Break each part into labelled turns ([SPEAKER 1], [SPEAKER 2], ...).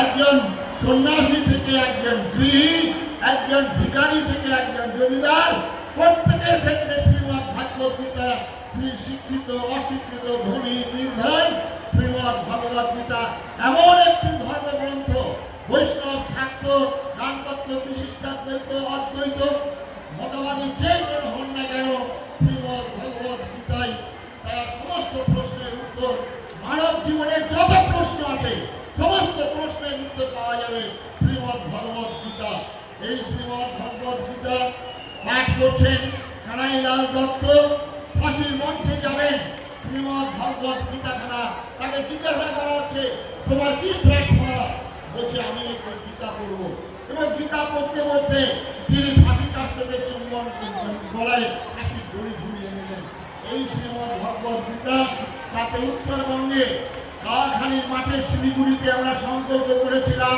[SPEAKER 1] একজন সন্ন্যাসী থেকে একজন গৃহী, একজন ভিখারি থেকে একজন জমিদার, প্রত্যেকের ক্ষেত্রে শ্রীমদ্ ভাগবত গীতা শ্রী শিক্ষিত অশিক্ষিত ধনী নির্ধন শ্রীমদ্ ভগবত গীতা এমন একটি ধর্মগ্রন্থ, বৈষ্ণব শাক্ত দাম্পত্য বিশিষ্টাদ্বৈত অদ্বৈত মতবাদী যে কোনো হন না কেন, শ্রীমদ্ ভগবত গীতায় তার সমস্ত প্রশ্নের উত্তর, মানব জীবনের যত প্রশ্ন আছে সমস্ত প্রশ্নের উত্তর পাওয়া যাবে শ্রীমদ্ ভগবত গীতা। এই শ্রীমদ্ ভগবত গীতা পাঠ করছেন কানাইলাল দত্ত, ফাঁসির মঞ্চে যাবেন। শ্রীমদ্ ভগবত গীতাখানা তাকে জিজ্ঞাসা করা হচ্ছে, তোমার কি প্রার্থনা? বলছে আমি একটু গীতা পড়ব। এবং গীতা পড়তে পড়তে তিনি ফাঁসি কাছ থেকে চুম্বন গলায় ফাঁসির দড়ি ঝুলিয়ে নিলেন। এই শ্রীমদ্ ভগবত গীতা তাকে উত্তরবঙ্গে কাওয়াখালীর মাঠে শিলিগুড়িতে আমরা সংকল্প করেছিলাম,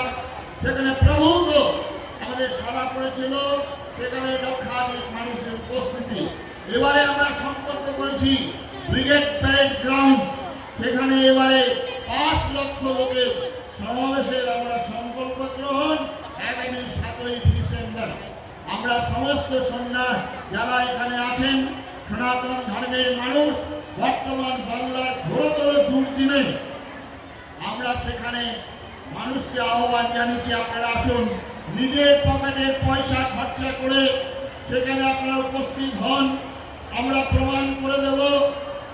[SPEAKER 1] সেখানে প্রভূত আমাদের সভা করেছিল, সেখানে লক্ষাধিক মানুষের উপস্থিতি। এবারে আমরা সংকল্প করেছি ব্রিগেড প্যারেড গ্রাউন্ড, সেখানে এবারে 5 লক্ষ লোকের সমাবেশের আমরা সংকল্প গ্রহণ। আগামী 7ই ডিসেম্বর আমরা সমস্ত সন্ন্যাস যারা এখানে আছেন, সনাতন ধর্মের মানুষ, বর্তমান বাংলার ঘোরতর দুর্দিনে আমরা সেখানে মানুষকে আহ্বান জানিয়েছি, আপনারা আসুন, নিজের পকেটের পয়সা খরচা করে সেখানে আপনারা উপস্থিত হন। আমরা প্রমাণ করে দেব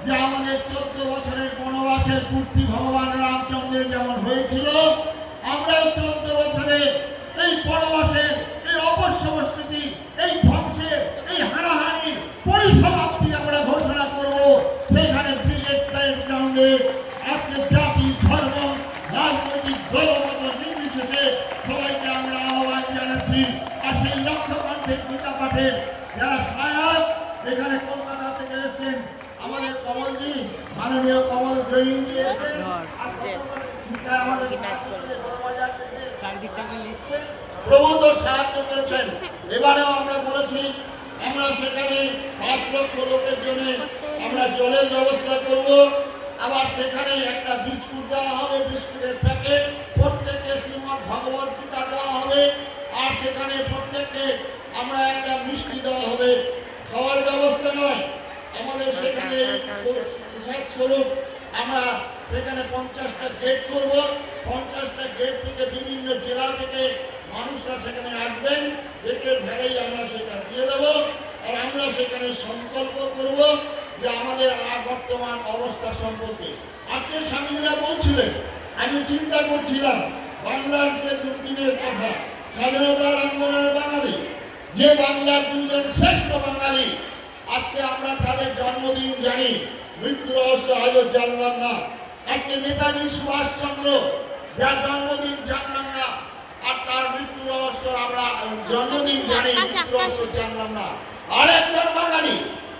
[SPEAKER 1] যে আমাদের 14 বছরের বনবাসের পূর্তি ভগবান রামচন্দ্রের যেমন হয়েছিল, আমরা 14 বছরের এই বনবাসের এই অপসংস্কৃতি, এই ধ্বংসের, এই হানাহানির পরিসমাপ্তি আমরা ঘোষণা করব। সেখানে ব্রিগেড প্যারেড গ্রাউন্ডে আজকে জাতি ধর্ম রাজনৈতিক দলমত নির্বিশেষে সবাইকে আমরা আহ্বান জানাচ্ছি। আর সেই লক্ষ্য কণ্ঠে গীতা পাঠের যারা সায়ক এখানে কলকাতা থেকে এসেছেন, আমাদের কমলজি, মাননীয় কমল জয়িনজি এসেছেন, প্রভূত সাহায্য করেছেন। এবারেও আমরা বলেছি আমরা সেখানে 5 লক্ষ লোকের জন্য আমরা জলের ব্যবস্থা করব। আবার সেখানে একটা বিস্কুট দেওয়া হবে, বিস্কুটের প্যাকেট, প্রত্যেককে শ্রীমদ্ ভগবত গীতা দেওয়া হবে। আর সেখানে প্রত্যেককে আমরা একটা মিষ্টি দেওয়া হবে। খাওয়ার ব্যবস্থা নয়, আমাদের সেখানে প্রসাদ স্বরূপ আমরা সেখানে 50টা গেট করব। 50টা গেট থেকে বিভিন্ন জেলা থেকে মানুষরা সেখানে আসবেন, গেটের ধারেই আমরা সেটা দিয়ে দেবো। আর আমরা সেখানে সংকল্প করব যে আমাদের বর্তমান অবস্থা সম্পর্কে। আজকে স্বামীজিরা বলছিলেন, আমি চিন্তা করছিলাম বাংলার যে দুর্দিনের কথা, স্বাধীনতার আন্দোলনের বাঙালি, যে বাংলার 2 জন শ্রেষ্ঠ বাঙালি, আজকে আমরা তাদের জন্মদিন জানি, মৃত্যু রহস্য আজও জানলাম না। আজকে নেতাজি সুভাষচন্দ্র যার জন্মদিন জানলাম না, আর তার মৃত্যু রহস্য আমরা জন্মদিন জানি, মৃত্যু রহস্য জানলাম না। আরেকজন বাঙালি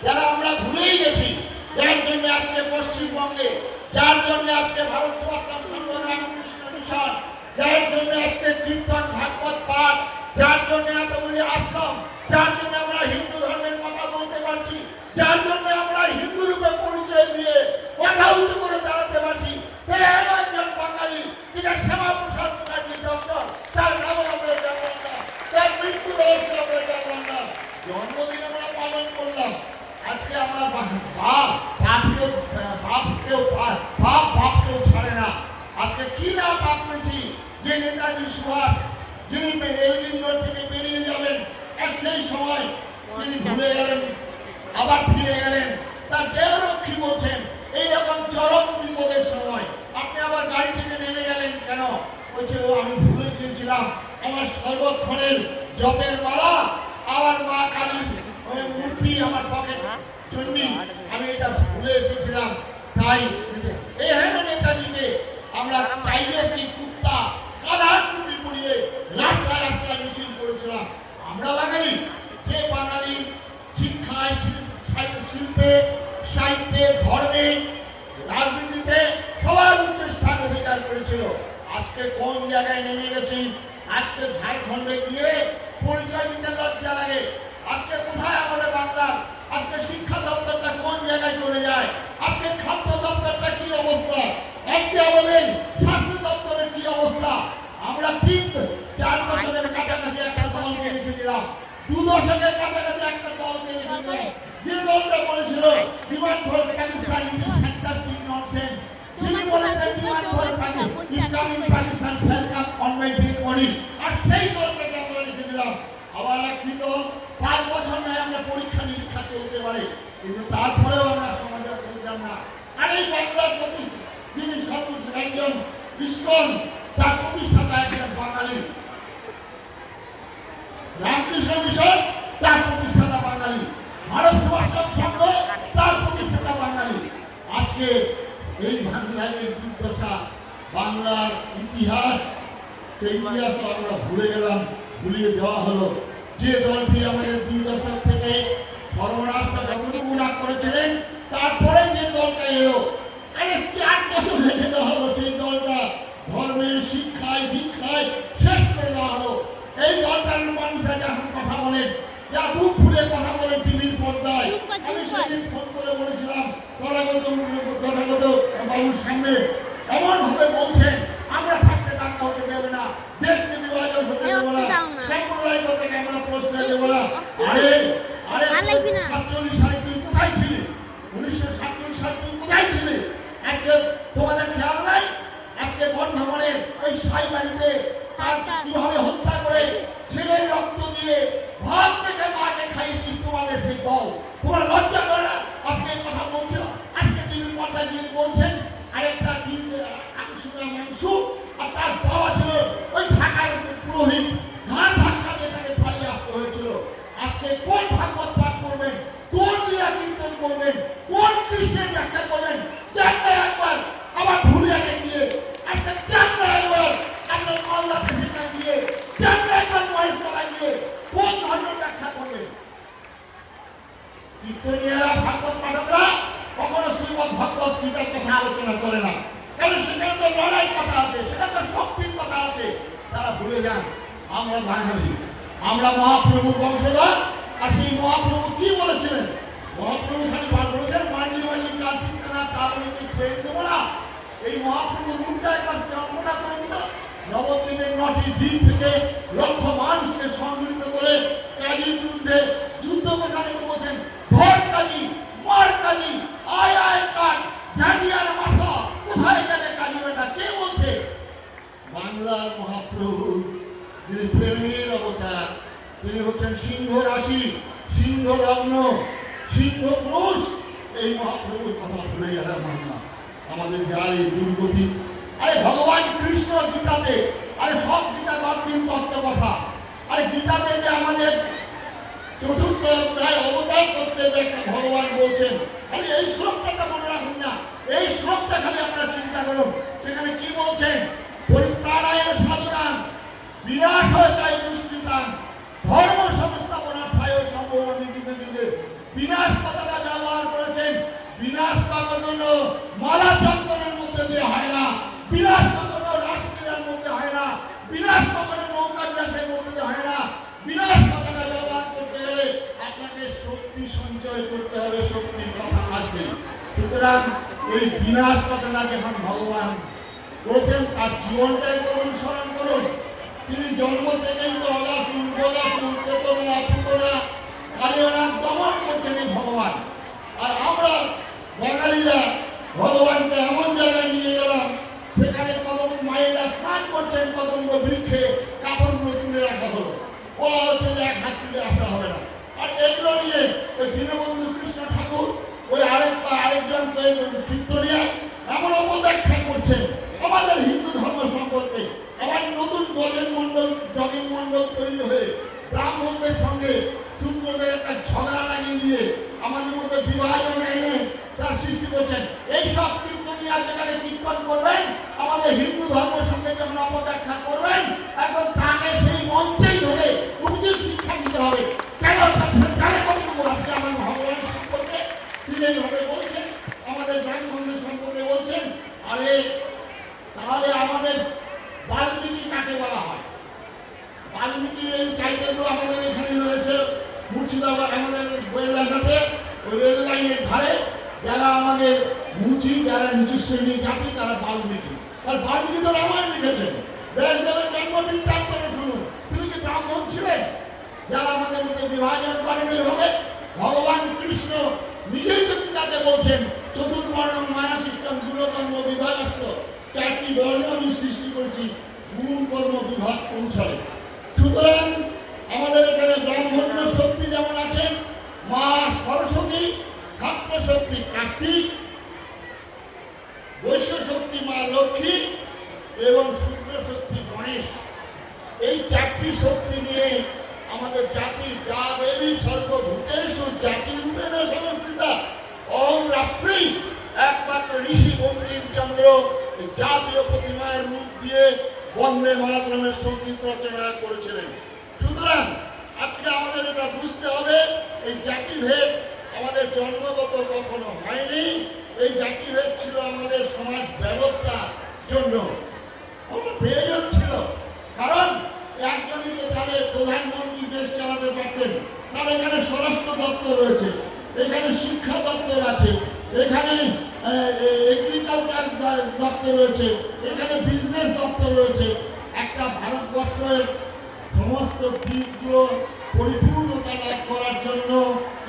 [SPEAKER 1] যারা আমরা ভুলেই গেছি, যার জন্য আজকে পশ্চিমবঙ্গে, যার জন্য আজকে ভারত সেবাশ্রম সংঘ রামকৃষ্ণ মিশন, যার জন্য আজকে কীর্তন ভাগবত পাঠ, যার জন্য এতগুলি আশ্রম, যার জন্য আমরা হিন্দু ধর্মের কথা বলতে পারছি, যার জন্য আমরা হিন্দু রূপে পরিচয় দিয়ে কথা উঁচু করে দাঁড়াতে পারছি, একজন বাঙালি যেটা শ্যামাপ্রসাদ মুখার্জি ডক্টর, তার নাম আমরা জানলাম না, তার মৃত্যু রহস্য আমরা জানলাম না। জন্মদিন আমরা পালন করলাম, আজকে আমরা বাপকেও ছাড়ে না। আজকে কি না পাপ করেছি যে নেতাজি সুভাষ, যিনি এলগিন রোড থেকে বেরিয়ে যাবেন, আর সেই সময় তিনি ভুলে গেলেন, আবার ফিরে গেলেন। তার দেহরক্ষী বলছেন এইরকম চরম বিপদের সময় আপনি আবার গাড়ি থেকে নেমে গেলেন কেন? বলছে ও আমি ভুলে গিয়েছিলাম, আমার সর্বক্ষণের জপের মালা, আমার মা কালীর মূর্তি আমার পকেট চন্ডী, আমি এটা ভুলে এসেছিলাম। তাই এই হেন নেতাজিকে আমরা টাইগার কি কুত্তা কাদার টুপি পরিয়ে রাস্তায় রাস্তায় মিছিল করেছিলাম। আমরা বাঙালি, যে বাঙালি শিক্ষায়, শিল্পে, সাহিত্যে, ধর্মে, রাজনীতিতে সবার উচ্চ স্থান অধিকার করেছিল, আজকে কোন জায়গায় নেমে গেছি? আজকে ঝাড়খণ্ডে গিয়ে পরিচয় দিতে লজ্জা লাগে। আজকে কোথায় আমাদের বাংলার আজকে শিক্ষা দপ্তরটা কোন জায়গায় চলে যায়? আজকে খাদ্য দপ্তরটা কি অবস্থা? আজকে আমাদের স্বাস্থ্য দপ্তরের কি অবস্থা? ইসকন তার প্রতিষ্ঠাতা একজন বাঙালি, রামকৃষ্ণ মিশন তার প্রতিষ্ঠাতা বাঙালি, ভারত সেবাশ্রম সংঘ তার প্রতিষ্ঠাতা বাঙালি। আজকে এই বাংলার দুর্দশা, বাংলার ইতিহাস, সেই ইতিহাস আমরা ভুলে গেলাম, ভুলিয়ে দেওয়া হলো। যে দলটি আমাদের দুই দশক থেকে সর্বনাশটা যতটুকু না করেছিলেন, তারপরে যে দলটা এলো, আরে 4 বছর রেখে দেওয়া হলো সেই দলটা, ধর্মের শিক্ষায় দীক্ষায় শেষ করে দেওয়া হলো। এই দলটার মানুষরা যখন কথা বলেন, যা বুক ফুলে কথা বলেন টিভির পর্দায়, আমি সেদিন ফোন করে বলেছিলাম তথাগত বাবুর সামনে, এমন ভাবে বলছেন আমরা থাকতে দাঙ্গা হতে দেবে না, দেশকে বিভাজন হতে দেবো না, সাম্প্রদায়িকতাকে আমরা প্রশ্রয় দেবো না। আরে আরে 47 সালে তুই কোথায় ছিলি? 1947 সালে তুই কোথায় ছিলি? আজকে তোমাদের খেয়াল নাই? আজকে বর্ধমানের ওই সাই বাড়িতে তার কিভাবে হত্যা করে ছেলের রক্ত দিয়ে ভাত থেকে মাকে খাইয়েছিস তোমাদের সেই দল, তোমার লজ্জা করে না? আজকে কথা বলছো, আজকে টিভির পর্দায় যিনি বলছেন আরেকটা কি মাংস, আর তার বাবা ছিল ওই ঢাকার পুরোহিত, ঘাট ধাক্কা দিয়ে তাকে পালিয়ে আসতে হয়েছিল। আজকে কোন ভাগবত পাঠ করবেন, কোন লীলা কীর্তন করবেন, কোন কৃষ্ণের ব্যাখ্যা করবেন? জানলে একবার আবার ভুলিয়াকে গিয়ে, একটা জানলে একবার আপনার মালদাতে সেখানে গিয়ে, জানলে একবার মহেশতলা গিয়ে কোন ধর্মের ব্যাখ্যা করবেন? কীর্তনীয়রা, ভাগবত পাঠকরা কখনো শ্রীমদ ভগবত গীতার কথা আলোচনা করে না, কারণ সেখানে তো লড়াই কথা আছে, সেখানে তো শক্তির কথা আছে। তারা ভুলে যান আমরা বাঙালি, আমরা মহাপ্রভুর বংশধর। আর সেই মহাপ্রভু কি বলেছিলেন? মহাপ্রভু খালি বলেছেন মানলি মানলি কাজ শিখতে না, তা বলে কি ট্রেন দেবো না? এই মহাপ্রভুর রূপটা একবার কল্পনা করেন তো। নবদ্বীপের 9টি দ্বীপ থেকে লক্ষ মানুষকে সংগঠিত করে কাজীর বিরুদ্ধে যুদ্ধ ঘোষণা করে বলছেন, ধর কাজী, মার কাজী, আয় আয় কাট, ঝাঁটিয়ার মাথা, কোথায় গেলে কাজী বেটা? কে বলছে? বাংলার মহাপ্রভু, যিনি প্রেমের অবতার, তিনি হচ্ছেন সিংহ রাশি, সিংহ লগ্ন, সিংহ পুরুষ। এই মহাপ্রভুর কথা ভুলে গেলাম আমরা, আমাদের যার এই দুর্গতি। আরে ভগবান কৃষ্ণ গীতাতে, আরে সব গীতা বাদ দিন তত্ত্ব কথা, আরে গীতাতে যে আমাদের চতুর্থ অধ্যায় অবতার তত্ত্বের ব্যাখ্যা ভগবান বলছেন, খালি এই শ্লোকটা মনে রাখুন না, এই শ্লোকটা খালি আপনারা চিন্তা করুন। সেখানে কি বলছেন? পরিত্রাণায় সাধনাং বিনাশায় চাই দুষ্কৃতাং ধর্ম সংস্থাপনার্থায় সম্ভবামি যুগে যুগে। বিনাশ কথাটা ব্যবহার করেছেন, বিনাশ কখনো মালা চন্দনের মধ্যে দিয়ে হয় না, বিনাশ কখনো রাষ্ট্রীয়ের মধ্যে হয় না, বিনাশ কখনো নৌকা বিলাসের মধ্যে দিয়ে হয় না। বিনাশ কথাটা ব্যবহার করতে গেলে আপনাকে শক্তি সঞ্চয় করতে হবে, শক্তির কথা আসবে। সুতরাং এই বিনাশ কথাটা যখন ভগবান করেছেন, তার জীবনটাই অনুসরণ করুন। তিনি জন্ম থেকেই তো অগাসুর, বগাসুর, কেতনা, পুতনা, কালিয়ানার দমন করছেন এই ভগবান। আর আমরা বাঙালিরা ভগবানকে এমন জায়গায় নিয়ে গেলাম, সেখানে কদম মায়েরা স্নান করছেন, কদম্ব বৃক্ষে কাপড়গুলো তুলে রাখা হলো, বলা হচ্ছে যে 1 হাত তুলে আসা হবে না। আর এগুলো নিয়ে ওই দীনবন্ধু কৃষ্ণ ঠাকুর, ওই আরেকজন কীর্তনিয়া এমন অপব্যাখ্যা করছেন আমাদের হিন্দু ধর্ম সম্পর্কে। আবার নতুন জগেন মন্ডল তৈরি হয়ে ব্রাহ্মণদের সঙ্গে শূদ্রদের একটা ঝগড়া লাগিয়ে দিয়ে আমাদের মধ্যে বিভাজন এনে তার সৃষ্টি করছেন। এইসব কীর্তনিয়া যেখানে কীর্তন করবেন, আমাদের হিন্দু ধর্ম সঙ্গে যখন অপব্যাখ্যা করবেন, এখন তাকে সেই মঞ্চেই ধরে উচিত শিক্ষা দিতে হবে। কেন জানে কতটুকু আজকে আমার ভগবান সম্পর্কে তিনি এইভাবে বলছেন, আমাদের ব্রাহ্মণদের সম্পর্কে বলছেন। আরে তাহলে আমাদের বাল্মীকি কাকে বলা হয়? বাল্মীকির এই টাইটেলগুলো আমাদের এখানে রয়েছে মুর্শিদাবাদ, আমাদের বইয়েলাকাতে ওই রেল লাইনের ধারে যারা আমাদের মুচি, যারা নিচু শ্রেণীর জাতি, তারা বাল্মীকি। তার বাল্মীকি তো রামায়ণ লিখেছেন। ব্যাসদেবের জন্ম বৃত্তান্তটা শুনুন, তিনি কি ব্রাহ্মণ ছিলেন? যারা আমাদের মধ্যে বিভাজন করেন এইভাবে, ভগবান কৃষ্ণ নিজেই তো গীতাতে বলছেন, চতুর্বর্ণ মায়া সিস্টেম গুণকর্ম বিভাগস্য, 4টি বর্ণ আমি সৃষ্টি করেছি গুণ কর্ম বিভাগ অনুসারে। সুতরাং আমাদের এখানে ব্রাহ্মণ্য শক্তি যেমন আছেন, মা সরস্বতী, ছাত্র শক্তি কার্তিক, বৈশ্য শক্তি মা লক্ষ্মী এবং এবং শূদ্র শক্তি গণেশ, এই চারটি শক্তি নিয়ে আমাদের জাতি যা দেবী সর্বভূতেষু জাতি রূপেণ সংস্থিতা অহং রাষ্ট্রী, একমাত্র ঋষি বঙ্কিমচন্দ্র এই জাতীয় প্রতিমার রূপ দিয়ে বন্দে মাতরমের সঙ্গীত রচনা করেছিলেন। সুতরাং আজকে আমাদের এটা বুঝতে হবে, এই জাতিভেদ আমাদের জন্মগত কখনো হয়নি, এই জাতিভেদ ছিল আমাদের সমাজ ব্যবস্থার জন্য প্রয়োজন ছিল। কারণ একজনই তো তাহলে প্রধানমন্ত্রী দেশ চালাতে পারতেন, তার এখানে স্বরাষ্ট্র দপ্তর রয়েছে, এখানে শিক্ষা দপ্তর আছে, এখানে এগ্রিকালচার দপ্তর রয়েছে, এখানে বিজনেস দপ্তর রয়েছে। একটা ভারতবর্ষের সমস্ত দিকগুলো পরিপূর্ণতা লাভ করার জন্য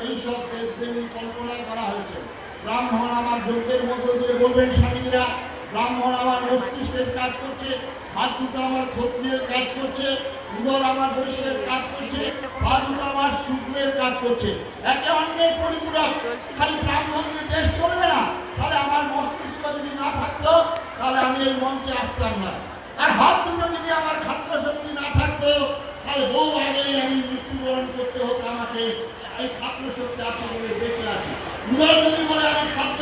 [SPEAKER 1] এইসব দেবদেবীর কল্পনা করা হয়েছে। ব্রাহ্মণ আমার যজ্ঞের মধ্য দিয়ে বলবেন স্বামীরা, ব্রাহ্মণ আমার মস্তিষ্কের কাজ করছে, হাত দুটো আমার ক্ষত্রিয়ের কাজ করছে, উদর আমার বৈশ্যের কাজ করছে, পা দুটো আমার শূদ্রের কাজ করছে, একে অন্যের পরিপূরক। খালি ব্রাহ্মণদের দেশ চলবে না, তাহলে আমার মস্তিষ্ক যদি না থাকতো তাহলে আমি এই মঞ্চে আসতাম না। আর হাত দুটো যদি আমার খাদ্য শক্তি না থাকতো তাহলে বহু আগেই আমি মৃত্যুবরণ করতে হতো আমাকে। এই খাদ্য শক্তি আছে বলে বেঁচে আছি। উদর যদি বলে আমি খাদ্য